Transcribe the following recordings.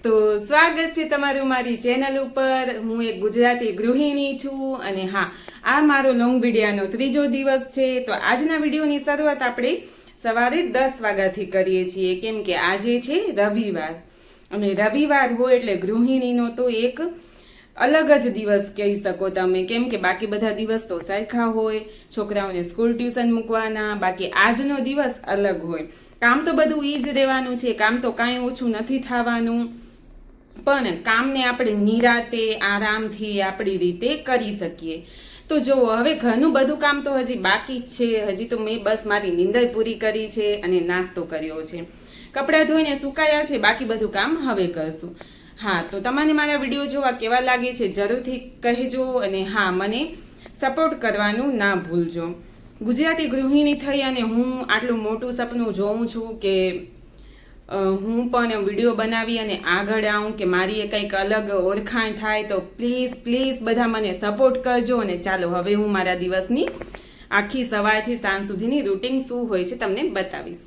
તો સ્વાગત છે તમારું મારી ચેનલ ઉપર। હું એક ગુજરાતી ગૃહિણી છું અને હા, આ મારો લોંગ વિડિયાનો ત્રીજો દિવસ છે। તો આજના વિડીયોની શરૂઆત આપણે સવારે 10 વાગ્યાથી કરીએ છીએ, કેમ કે આજે છે રવિવાર અને રવિવાર હોય એટલે ગૃહિણીનો તો એક અલગ જ દિવસ કહી શકો તમે, કેમ કે બાકી બધા દિવસ તો સરખા હોય, છોકરાઓને સ્કૂલ ટ્યુશન મૂકવાના, બાકી આજનો દિવસ અલગ હોય। કામ તો બધું ઈ જ રહેવાનું છે, કામ તો કાંઈ ઓછું નથી થવાનું, પણ કામને આપણે નિરાતે આરામથી આપણી રીતે કરી શકીએ। તો જુઓ, હવે ઘરનું બધું કામ તો હજી બાકી જ છે। હજી તો મેં બસ મારી નીંદર પૂરી કરી છે અને નાસ્તો કર્યો છે, કપડાં ધોઈને સુકાયા છે, બાકી બધું કામ હવે કરશું। હા, તો તમને મારા વિડીયો જોવા કેવા લાગે છે જરૂરથી કહેજો અને હા, મને સપોર્ટ કરવાનું ના ભૂલજો। ગુજરાતી ગૃહિણી થઈ અને હું આટલું મોટું સપનું જોઉં છું કે હું પણ વિડીયો બનાવી અને આગળ આવું, કે મારી એ કંઈક અલગ ઓળખાણ થાય, તો પ્લીઝ પ્લીઝ બધા મને સપોર્ટ કરજો। અને ચાલો હવે હું મારા દિવસની આખી સવારથી સાંજ સુધીની રૂટિન શું હોય છે તમને બતાવીશ।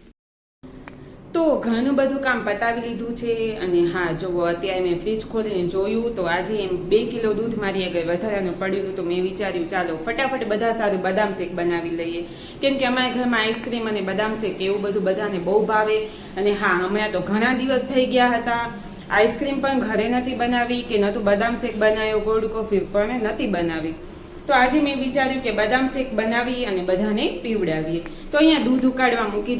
તો ઘણું બધું કામ પતાવી લીધું છે અને હા જુઓ, અત્યારે મેં ફ્રીજ ખોલીને જોયું તો આજે એમ 2 કિલો દૂધ મારી આગળ વધારાનું પડ્યું હતું, તો મેં વિચાર્યું ચાલો ફટાફટ બધા સારું બદામ શેક બનાવી લઈએ, કેમ કે અમારા ઘરમાં આઈસ્ક્રીમ અને બદામ શેક એવું બધું બધાને બહુ ભાવે। અને હા, હમણાં તો ઘણા દિવસ થઈ ગયા હતા, આઈસ્ક્રીમ પણ ઘરે નથી બનાવી કે નહોતું બદામ શેક બનાવ્યો, કોલ્ડ કોફી પણ નથી બનાવી, તો આજે મેં વિચાર્યું કે બદામ શેક બનાવી અને બધાને પીવડાવીએ। તો અહીંયા દૂધ ઉકાળવા મૂકી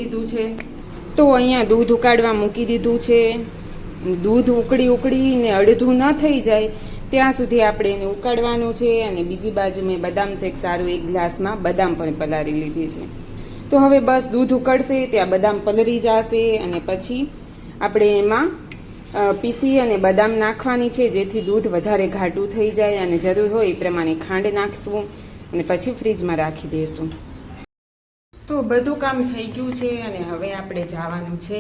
દીધું છે, દૂધ ઉકળીને અડધું ન થઈ જાય ત્યાં સુધી આપણે એને ઉકાળવાનું છે। અને બીજી બાજુ મેં બદામ શેક સારું 1 ગ્લાસમાં બદામ પણ પલાળી લીધી છે, તો હવે બસ દૂધ ઉકળશે ત્યાં બદામ પલળી જશે અને પછી આપણે એમાં પીસી અને બદામ નાખવાની છે, જેથી દૂધ વધારે ઘાટું થઈ જાય અને જરૂર હોય એ પ્રમાણે ખાંડ નાખશું અને પછી ફ્રીજમાં રાખી દઈશું। તો બધું કામ થઈ ગયું છે અને હવે આપણે જવાનું છે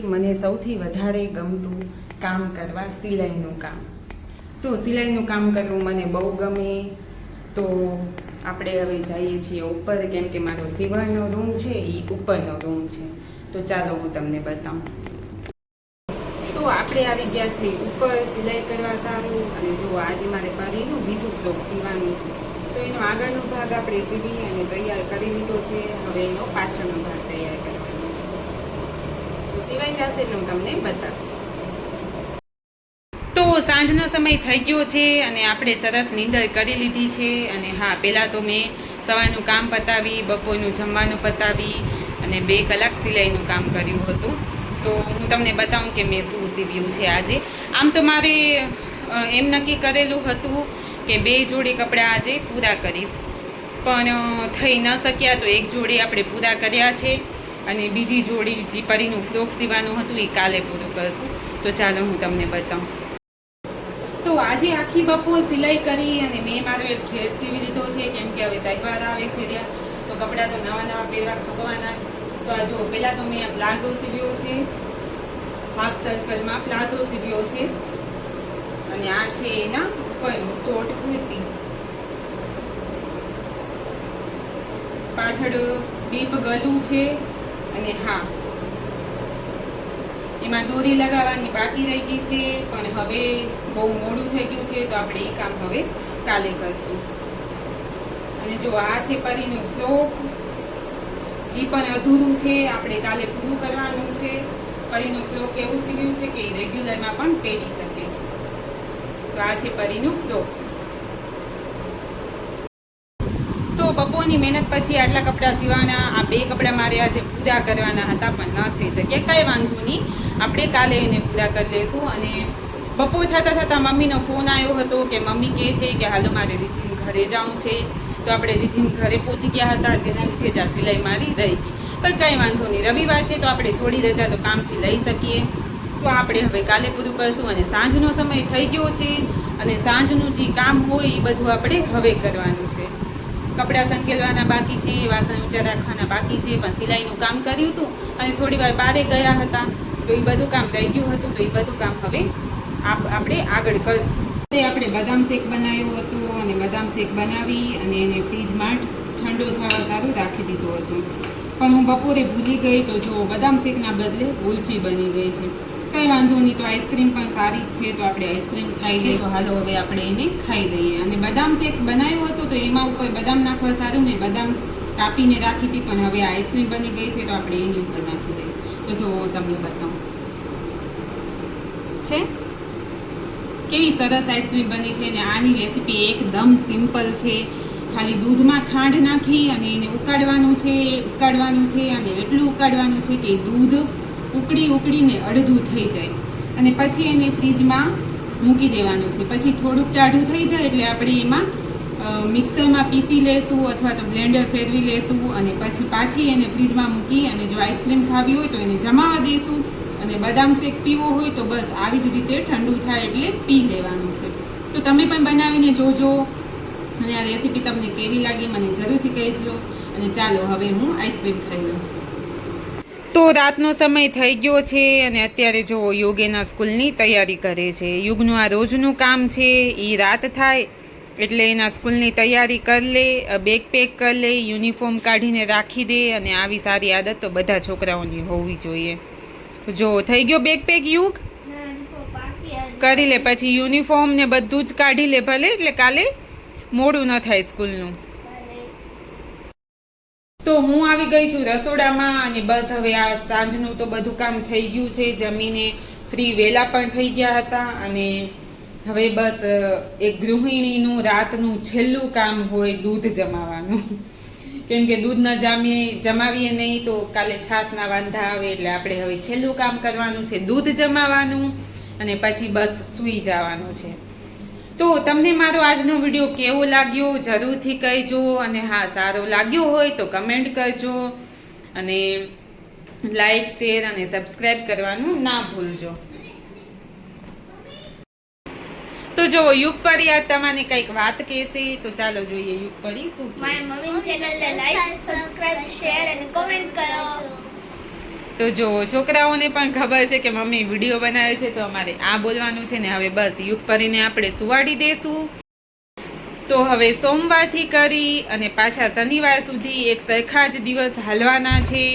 મને સૌથી વધારે ગમતું કામ કરવા, સિલાઈનું કામ। તો સિલાઈનું કામ કરવું મને બહુ ગમે, તો આપણે હવે જઈએ છીએ ઉપર, કેમ કે મારો સીવણનો રૂમ છે એ ઉપરનો રૂમ છે, તો ચાલો હું તમને બતાવું। તો આપણે આવી ગયા છે ઉપર સિલાઈ કરવા સારું, અને જો આજે મારે પરીનું બીજું ફ્રોક સીવાનું છે, તો એનો આગળનો ભાગ આપણે સીવી અને તૈયાર કરી લીધો છે, હવે એનો પાછળનો ભાગ તૈયાર કરવાનો છે, તો સિવાય જશે એટલે હું તમને બતાવીશ। તો સાંજનો સમય થઈ ગયો છે અને આપણે સરસ નીંદર કરી લીધી છે અને હા, પહેલાં તો મેં સવારનું કામ પતાવી, બપોરનું જમવાનું પતાવી અને 2 કલાક સિલાઈનું કામ કર્યું હતું। તો હું તમને બતાવું કે મેં શું સીવ્યું છે આજે। આમ તો મારે એમ નક્કી કરેલું હતું કે 2 જોડી કપડાં આજે પૂરા કરીશ, પણ થઈ ન શક્યા, તો 1 જોડી આપણે પૂરા કર્યા છે અને બીજી જોડી જે પરીનું ફ્રોક સીવાનું હતું એ કાલે પૂરું કરશું। તો ચાલો હું તમને બતાવું। તો આજે આખી બપોર સિલાઈ કરી અને મેં મારો એક ડ્રેસ સીવી લીધો છે, કેમ કે હવે તહેવાર આવે છે ત્યાં, તો કપડાં તો નવા પહેરવા ખપવાના જ। તો આ જો પહેલાં તો મેં પ્લાઝો સીવ્યો છે, હાફ સર્કલમાં પ્લાઝો સીવ્યો છે અને આ છે એના ઉપરનું શોર્ટ કુર્તી, પાછળ ડીપ ગલું છે અને હા, એમાં દોરી લગાવવાની બાકી રહી ગઈ છે, પણ હવે બહુ મોડું થઈ ગયું છે, તો આપણે એ કામ હવે કાલે કરશું। અને જો આ છે પરીનું ફ્રોક, જે પણ અધૂરું છે આપણે કાલે પૂરું કરવાનું છે। પરીનું ફ્રોક એવું સીવ્યું છે કે રેગ્યુલરમાં પણ પહેરી શકે, તો આ છે પરીનું ફ્રોક। તો બપોરની મહેનત પછી આટલા કપડાં સીવાના, આ 2 કપડાં મારે આજે પૂરા કરવાના હતા પણ ન થઈ શકે, કાંઈ વાંધો નહીં, આપણે કાલે એને પૂરા કરી લઈશું। અને બપોર થતાં મમ્મીનો ફોન આવ્યો હતો કે મમ્મી કહે છે કે હાલો મારે રીધિન ઘરે જવું છે, તો આપણે રીધિન ઘરે પહોંચી ગયા હતા, જેના લીધે જ આ સિલાઈ મારી રહી ગઈ, પણ કાંઈ વાંધો નહીં, રવિવાર છે તો આપણે થોડી રજા તો કામથી લઈ શકીએ, તો આપણે હવે કાલે પૂરું કરશું। અને સાંજનો સમય થઈ ગયો છે અને સાંજનું જે કામ હોય એ બધું આપણે હવે કરવાનું છે। કપડાં સંકેલવાના બાકી છે, વાસણ ઊંચા રાખવાના બાકી છે, પણ સિલાઈનું કામ કર્યું હતું અને થોડી વાર બહારે ગયા હતા, તો એ બધું કામ રહી ગયું હતું, તો એ બધું કામ હવે આપણે આગળ કરશું। આપણે બદામ શેક બનાવ્યો હતો અને બદામ શેક બનાવી અને એને ફ્રીજમાં ઠંડો થવા સારું રાખી દીધો હતો, પણ હું બપોરે ભૂલી ગઈ, તો જો બદામ શેકના બદલે ગુલ્ફી બની ગઈ છે। કંઈ વાંધો નહીં, તો આઈસ્ક્રીમ પણ સારી જ છે, તો આપણે આઈસ્ક્રીમ ખાઈ લઈએ. તો હાલો હવે આપણે એને ખાઈ લઈએ. અને બદામ શેક બનાવ્યો હતો તો એમાં ઉપર બદામ નાખવા સારું, મેં બદામ કાપીને રાખી હતી, પણ હવે આઈસ્ક્રીમ બની ગઈ છે તો આપણે એની ઉપર નાખી દઈએ. તો જો તમને બતાવું છે કેવી સરસ આઈસ્ક્રીમ બની છે. અને આની રેસીપી એકદમ સિમ્પલ છે. ખાલી દૂધમાં ખાંડ નાખી અને એને ઉકાળવાનું છે અને એટલું ઉકાળવાનું છે કે દૂધ ઉકળીને અડધું થઈ જાય. અને પછી એને ફ્રીજમાં મૂકી દેવાનું છે. પછી થોડુંક ટાઢું થઈ જાય એટલે આપણે એમાં મિક્સરમાં પીસી લેશું અથવા તો બ્લેન્ડર ફેરવી લેશું. અને પછી પાછી એને ફ્રીજમાં મૂકી અને જો આઈસ્ક્રીમ ખાવી હોય તો એને જમાવા દઈશું. અને બદામ શેક પીવો હોય તો બસ આવી જ રીતે ઠંડુ થાય એટલે પી લેવાનું છે. તો તમે પણ બનાવીને જોજો. અને આ રેસીપી તમને કેવી લાગી મને જરૂરથી કહેજો. અને ચાલો હવે હું આઈસ્ક્રીમ ખાઈ લઉં. તો રાતનો સમય થઈ ગયો છે અને અત્યારે જો યુગ એના સ્કૂલની તૈયારી કરે છે. યુગનું આ રોજનું કામ છે. એ રાત થાય એટલે એના સ્કૂલની તૈયારી કરી લે, બેગ પેક કરી લે, યુનિફોર્મ કાઢીને રાખી દે. અને આવી સારી આદત તો બધા છોકરાઓની હોવી જોઈએ. જો થઈ ગયો બેગ પેક યુગ? કરી લે, પછી યુનિફોર્મ ને બધું જ કાઢી લે ભલે, એટલે કાલે મોડું ન થાય સ્કૂલનું. તો હું આવી ગઈ છું રસોડામાં અને બસ હવે આ સાંજનું તો બધું કામ થઈ ગયું છે. જમીને ફ્રી વહેલા પણ થઈ ગયા હતા. અને હવે બસ એક ગૃહિણીનું રાતનું છેલ્લું કામ હોય દૂધ જમાવાનું. કેમ કે દૂધ ન જમાવીએ નહીં તો કાલે છાશના વાંધા આવે. એટલે આપણે હવે છેલ્લું કામ કરવાનું છે દૂધ જમાવાનું. અને પછી બસ સૂઈ જવાનું છે. તો તમને મારો આજનો વિડીયો કેવો લાગ્યો જરૂરથી કહેજો. અને હા, સારો લાગ્યો હોય તો કમેન્ટ કરજો. અને લાઈક, શેર અને સબસ્ક્રાઈબ કરવાનું ના ભૂલજો. તો જો યુગપરી આ તમને કંઈક વાત કહેશે તો ચાલો જોઈએ યુગપરી શું કહે છે. મારી મમ્મીની ચેનલને લાઈક, સબસ્ક્રાઇબ, શેર અને કોમેન્ટ કરો. તો જો છોકરાઓને પણ ખબર છે કે મમ્મી વિડીયો બનાવે છે તો અમારે આ બોલવાનું છે ને. હવે બસ યુગપરીને આપણે સુવાડી દેશું. તો હવે સોમવારથી કરી અને પાછા શનિવાર સુધી એક સરખા જ દિવસ હાલવાના છે.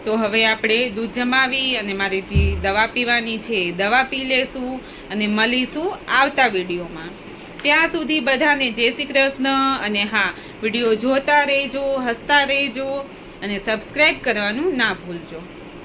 તો હવે આપણે દૂધ જમાવી અને મારે જે દવા પીવાની છે દવા પી લેશું. અને મળીશું આવતા વિડીયોમાં. ત્યાં સુધી બધાને જય શ્રી કૃષ્ણ. અને હા, વિડીયો જોતા રહેજો, હસતા રહેજો અને સબસ્ક્રાઈબ કરવાનું ના ભૂલજો.